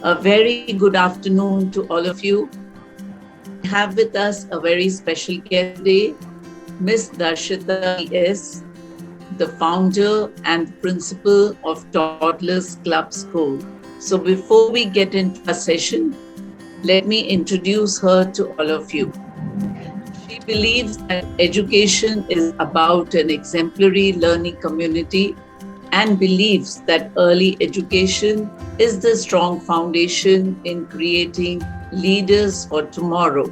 A very good afternoon to all of you. We have with us a very special guest today, Miss Darshitha C.S., the founder and principal of Toddlers Club School. So before we get into our session, let me introduce her to all of you. She believes that education is about an exemplary learning community and believes that early education is the strong foundation in creating leaders for tomorrow.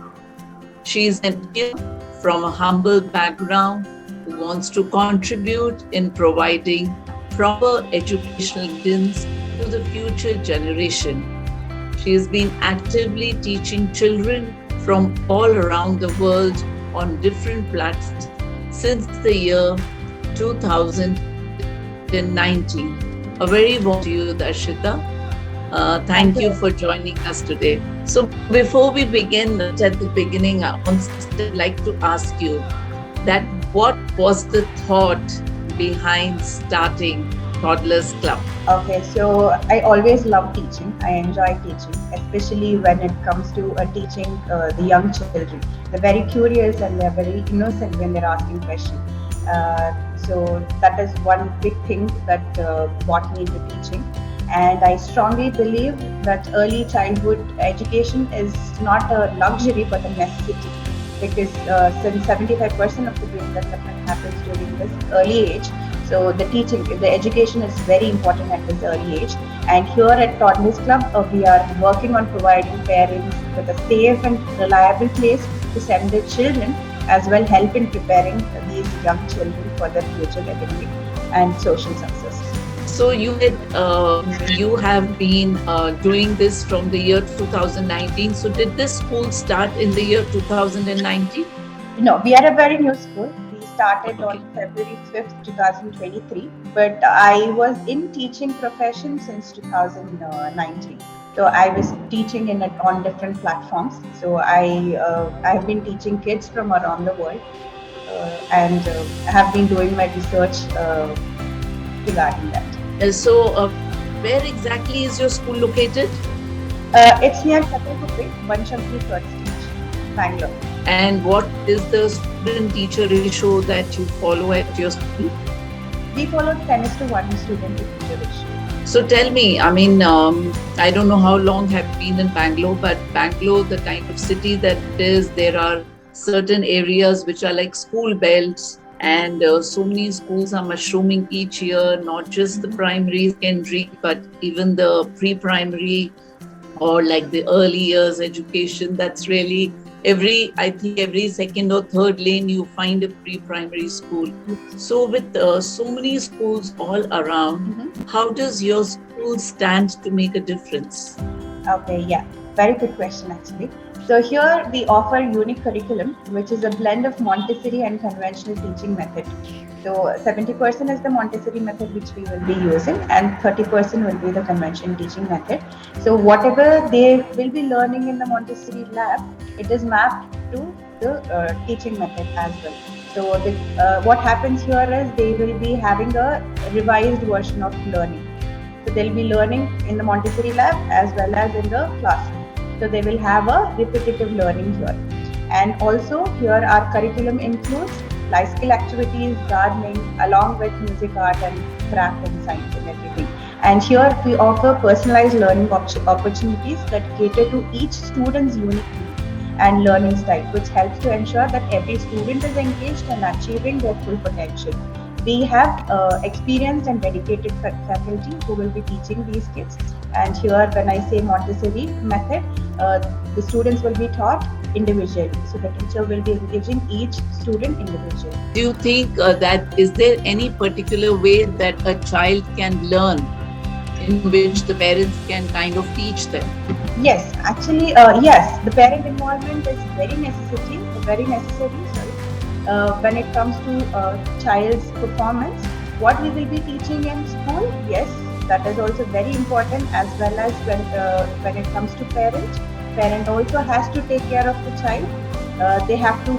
She is an Indian from a humble background who wants to contribute in providing proper educational guidance to the future generation. She has been actively teaching children from all around the world on different platforms since the year 2019. A very warm to you, Darshitha. Thank you for joining us today. So before we begin, at the beginning, I would like to ask you that what was the thought behind starting Toddlers Club? Okay, so I always love teaching. I enjoy teaching, especially when it comes to teaching the young children. They're very curious and they're very innocent when they're asking questions. So that is one big thing that brought me into teaching. And I strongly believe that early childhood education is not a luxury but a necessity, because since 75% of the brain development happens during this early age. So the education is very important at this early age. And here at Toddlers Club, we are working on providing parents with a safe and reliable place to send their children, as well help in preparing these young children for their future academic and social success. So you have been doing this from the year 2019. So did this school start in the year 2019? No, we are a very new school. We started on February 5th, 2023. But I was in teaching profession since 2019. So I was teaching on different platforms. So I have been teaching kids from around the world, and I have been doing my research regarding that. So where exactly is your school located? It's near Kathakupet, Banshankari Third Stage, Bangalore. And what is the student-teacher ratio that you follow at your school? We follow 10:1 student-to-teacher ratio. So tell me, I mean, I don't know how long have you been in Bangalore, but Bangalore, the kind of city that it is, there are certain areas which are like school belts, and so many schools are mushrooming each year, not just the primary, secondary, but even the pre-primary or like the early years education. That's really I think every second or third lane you find a pre-primary school. So with so many schools all around, how does your school stand to make a difference? Okay, yeah, very good question actually. So here we offer unique curriculum, which is a blend of Montessori and conventional teaching method. So 70% is the Montessori method which we will be using, and 30% will be the conventional teaching method. So whatever they will be learning in the Montessori lab, it is mapped to the teaching method as well. So what happens here is they will be having a revised version of learning. So they'll be learning in the Montessori lab as well as in the classroom. So they will have a repetitive learning here. And also here our curriculum includes life skill activities, gardening, along with music, art and craft and science and everything. And here we offer personalized learning opportunities that cater to each student's unique needs and learning style, which helps to ensure that every student is engaged and achieving their full potential. We have experienced and dedicated faculty who will be teaching these kids. And here, when I say Montessori method, the students will be taught individually. So the teacher will be engaging each student individually. Do you think that is there any particular way that a child can learn in which the parents can kind of teach them? Yes, actually, yes. The parent involvement is very necessary. When it comes to child's performance, what we will be teaching in school, yes, that is also very important, as well as when it comes to parent also has to take care of the child. They have to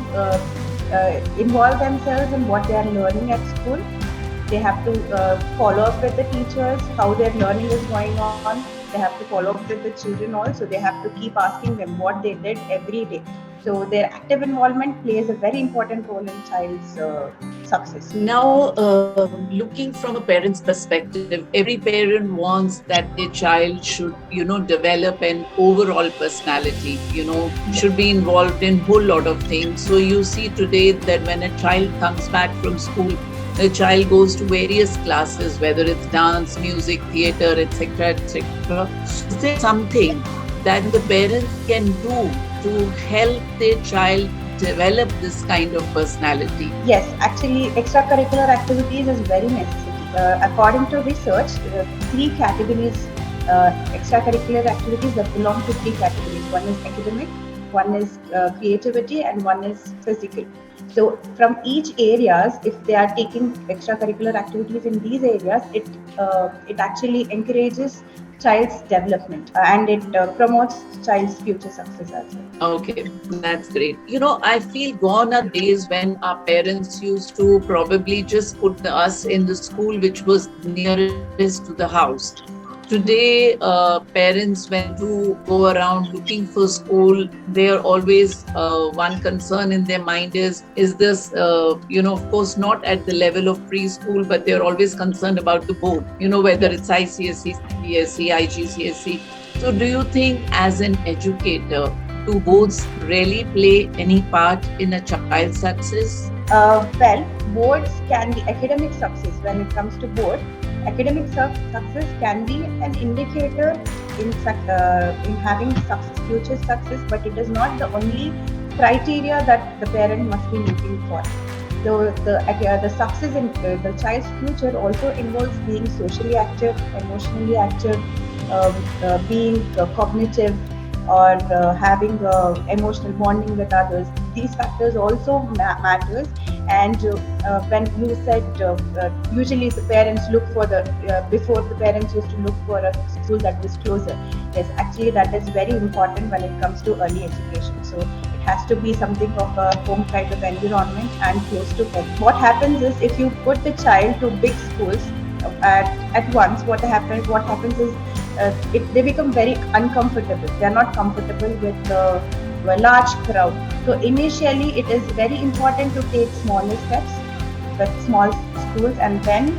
involve themselves in what they are learning at school. They have to follow up with the teachers, how their learning is going on. they have to follow up with the children also. They have to keep asking them what they did every day. So their active involvement plays a very important role in child's success. Now, looking from a parent's perspective, every parent wants that their child should, develop an overall personality, should be involved in whole lot of things. So you see today that when a child comes back from school, the child goes to various classes, whether it's dance, music, theater, etc., etc. Is there something that the parents can do to help their child develop this kind of personality? Yes, actually, extracurricular activities is very necessary. According to research, three categories, extracurricular activities that belong to three categories. One is academic, one is creativity, and one is physical. So from each areas, if they are taking extracurricular activities in these areas, it actually encourages child's development and it promotes child's future success as well. Okay, that's great. I feel gone are days when our parents used to probably just put us in the school which was nearest to the house. Today, parents, when to go around looking for school, they are always one concern in their mind is this, of course, not at the level of preschool, but they're always concerned about the board, whether it's ICSE, CBSE, IGCSE. So do you think as an educator, do boards really play any part in a child's success? Well, boards can be academic success. When it comes to board, academic success can be an indicator in having future success, but it is not the only criteria that the parent must be looking for. So the success in the child's future also involves being socially active, emotionally active, being cognitive, or having emotional bonding with others. These factors also matters. And when you said usually the parents look for before the parents used to look for a school that was closer. Yes, actually that is very important when it comes to early education. So it has to be something of a home kind of environment and close to home. What happens is if you put the child to big schools at once, what happens is they become very uncomfortable. They are not comfortable with a large crowd. So initially, it is very important to take smaller steps with small schools and then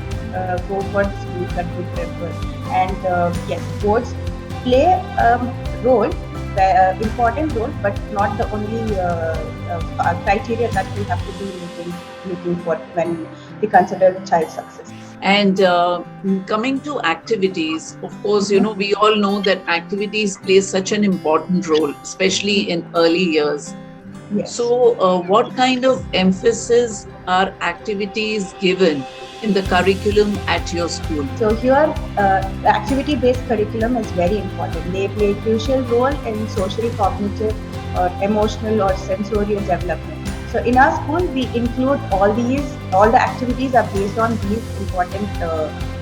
go for the schools that we prefer. And yes, boards play a role, important role, but not the only criteria that we have to be looking for when we consider child success. And coming to activities, of course, we all know that activities play such an important role, especially in early years. Yes. So what kind of emphasis are activities given in the curriculum at your school? So here, the activity-based curriculum is very important. They play a crucial role in social, cognitive, or emotional or sensorial development. So in our school, we include all the activities are based on these important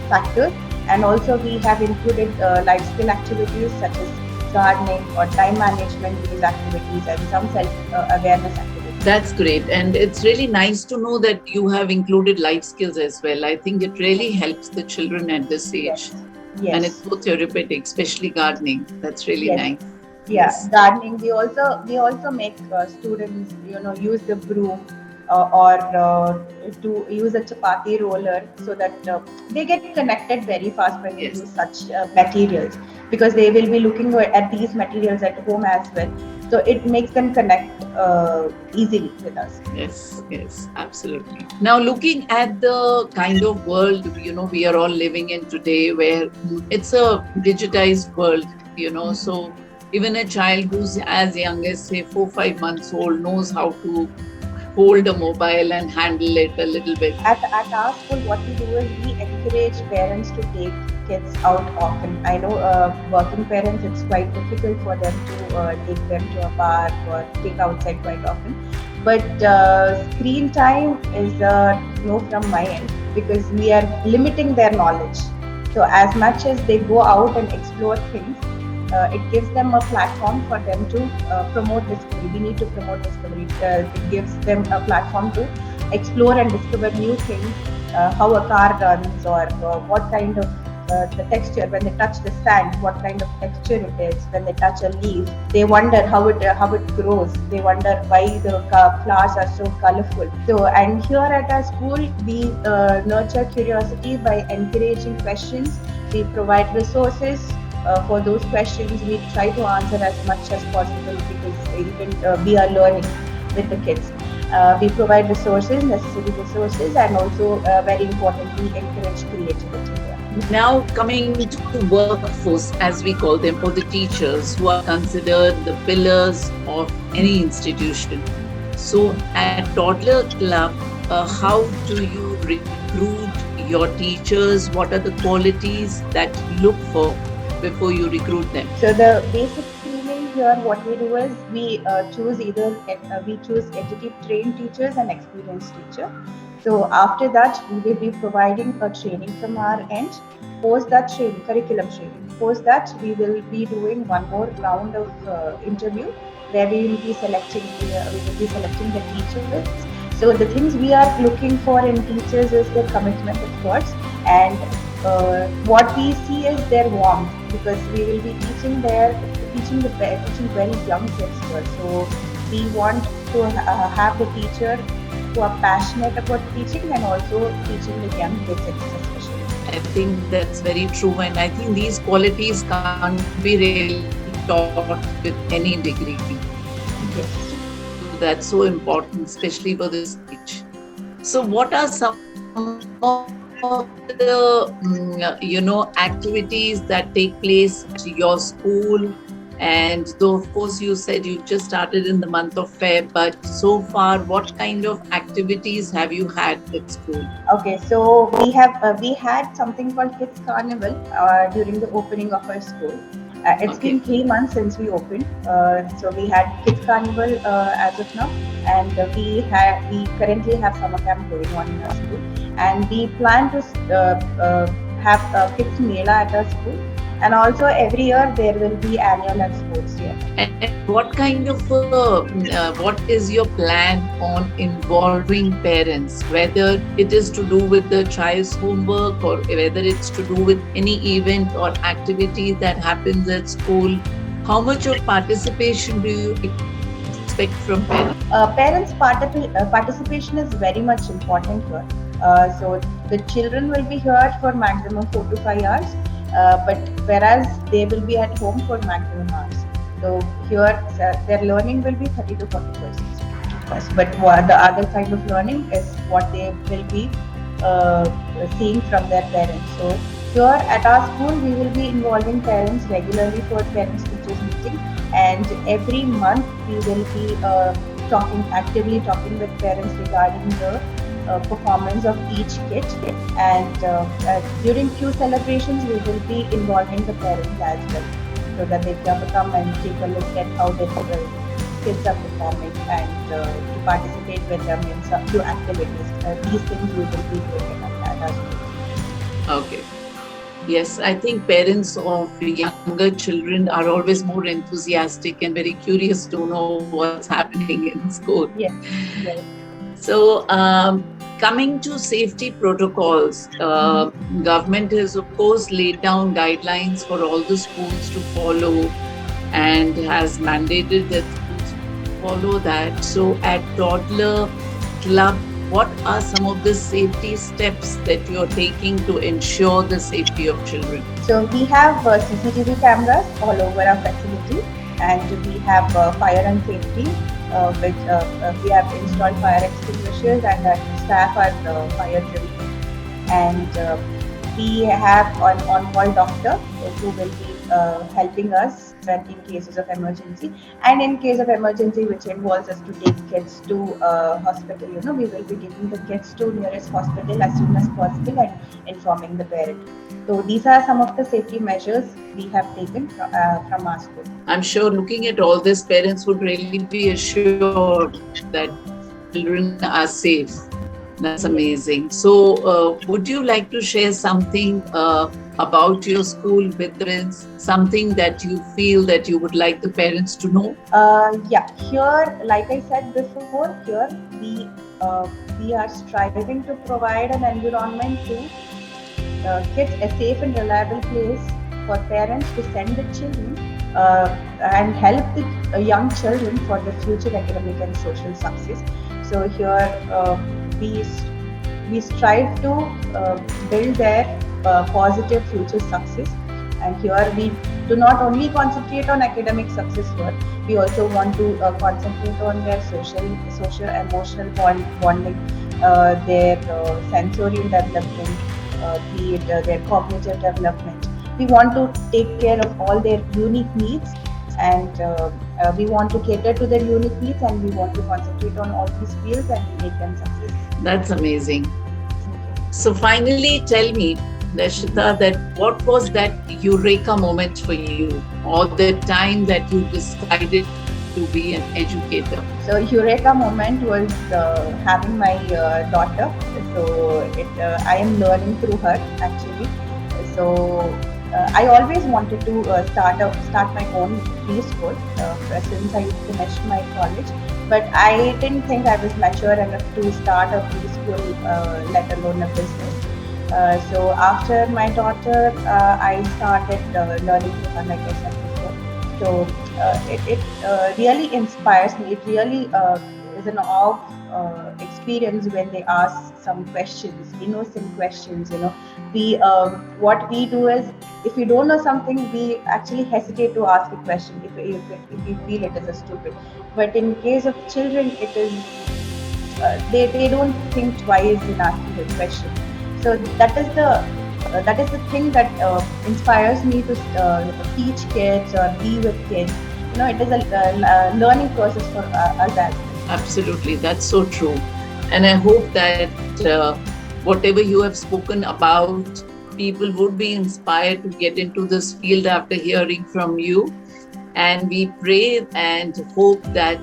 factors. And also we have included life skill activities such as gardening or time management, these activities, and some self-awareness activities. That's great. And it's really nice to know that you have included life skills as well. I think it really helps the children at this age. Yes. And it's so therapeutic, especially gardening. That's really nice. Yeah, gardening. We also make students, use the broom or to use a chapati roller, so that they get connected very fast when they use such materials, because they will be looking at these materials at home as well. So it makes them connect easily with us. Yes, absolutely. Now, looking at the kind of world we are all living in today, where it's a digitized world, so even a child who's as young as say 4-5 months old knows how to hold a mobile and handle it a little bit. At our school, what we do is we encourage parents to take kids out often. I know working parents, it's quite difficult for them to take them to a park or take outside quite often. But screen time is no from my end, because we are limiting their knowledge. So as much as they go out and explore things, it gives them a platform for them to promote discovery. We need to promote discovery. It gives them a platform to explore and discover new things, how a car runs, or what kind of the texture when they touch the sand, what kind of texture it is. When they touch a leaf, they wonder how it grows. They wonder why the flowers are so colorful. So, and here at our school, we nurture curiosity by encouraging questions. We provide resources for those questions. We try to answer as much as possible because even we are learning with the kids. We provide resources, necessary resources, and also very importantly, encourage creativity here. Now, coming to workforce, as we call them, or the teachers who are considered the pillars of any institution. So, at Toddler Club, how do you recruit your teachers? What are the qualities that you look for before you recruit them? So the basic screening here, what we do is we choose we choose entity trained teachers and experienced teacher. So after that, we will be providing a training from our end. Post that training, curriculum training. Post that, we will be doing one more round of interview where we will be selecting the teachers. So the things we are looking for in teachers is their commitment, of course, and what we see is their warmth, because we will be teaching very young kids here. So we want to have the teacher who are passionate about teaching and also teaching the young kids especially. I think that's very true, and I think these qualities can't be really taught with any degree. Yes. So that's so important, especially for this age. So, what are some of the activities that take place at your school? And though, of course, you said you just started in the month of Feb, but so far, what kind of activities have you had at school? Okay, so we had something called Kids Carnival during the opening of our school. It's been 3 months since we opened. So we had Kids Carnival as of now, and we currently have summer camp going on in our school, and we plan to have a Kids Mela at our school. And also every year there will be annual and sports year. And what kind of what is your plan on involving parents, whether it is to do with the child's homework or whether it's to do with any event or activity that happens at school? How much of participation do you expect from parents? Parents' participation is very much important here. So the children will be here for maximum 4 to 5 hours. But whereas they will be at home for maximum hours. So here their learning will be 30 to 40%. But the other kind of learning is what they will be seeing from their parents. So here at our school, we will be involving parents regularly for parents-teachers meeting, and every month we will be actively talking with parents regarding the performance of each kid, and during few celebrations we will be involving the parents as well, so that they can come and take a look at how the kids are performing and to participate with them in some few activities. These things we will be doing at our school. Okay. Yes, I think parents of younger children are always more enthusiastic and very curious to know what's happening in school. Yes. Yes. So, coming to safety protocols, government has of course laid down guidelines for all the schools to follow and has mandated that schools follow that. So, at Toddler Club, what are some of the safety steps that you're taking to ensure the safety of children? So we have CCTV cameras all over our facility, and we have fire and safety, which we have installed fire extinguishers, and our staff are fire drilled. And we have an on-call doctor who will be helping us when in cases of emergency, and in case of emergency which involves us to take kids to hospital, we will be taking the kids to nearest hospital as soon as possible and informing the parent. So these are some of the safety measures we have taken from our school. I'm sure looking at all this, parents would really be assured that children are safe. That's amazing. So, would you like to share something about your school with parents? Something that you feel that you would like the parents to know? Yeah, here, like I said before, here we are striving to provide an environment to kids a safe and reliable place for parents to send the children and help the young children for the future academic and social success. So here we we strive to build their positive future success. And here we do not only concentrate on academic success here, we also want to concentrate on their social, emotional bonding, their sensorial development, be it their cognitive development. We want to take care of all their unique needs, and we want to cater to their unique needs, and we want to concentrate on all these fields and make them success. That's amazing. So finally, tell me, Darshitha, that what was that eureka moment for you, or the time that you decided to be an educator? So eureka moment was having my daughter. So I am learning through her actually. So I always wanted to start my own preschool since I finished my college, but I didn't think I was mature enough to start a preschool, let alone a business. So after my daughter, I started learning to her, like I said before. So it really inspires me. It really is an awe experience when they ask some questions, innocent questions. We what we do is, if we don't know something, we actually hesitate to ask a question if we feel it is a stupid. But in case of children, it is they don't think twice in asking a question. So that is the thing that inspires me to teach kids or be with kids. It is a learning process for us as well. Absolutely, that's so true. And I hope that whatever you have spoken about, people would be inspired to get into this field after hearing from you. And we pray and hope that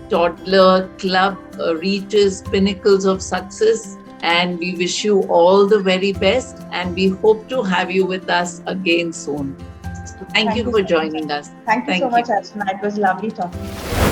Toddler Club reaches pinnacles of success. And we wish you all the very best. And we hope to have you with us again soon. Thank you for joining us. Thank you so much, Archana. It was lovely talking to you.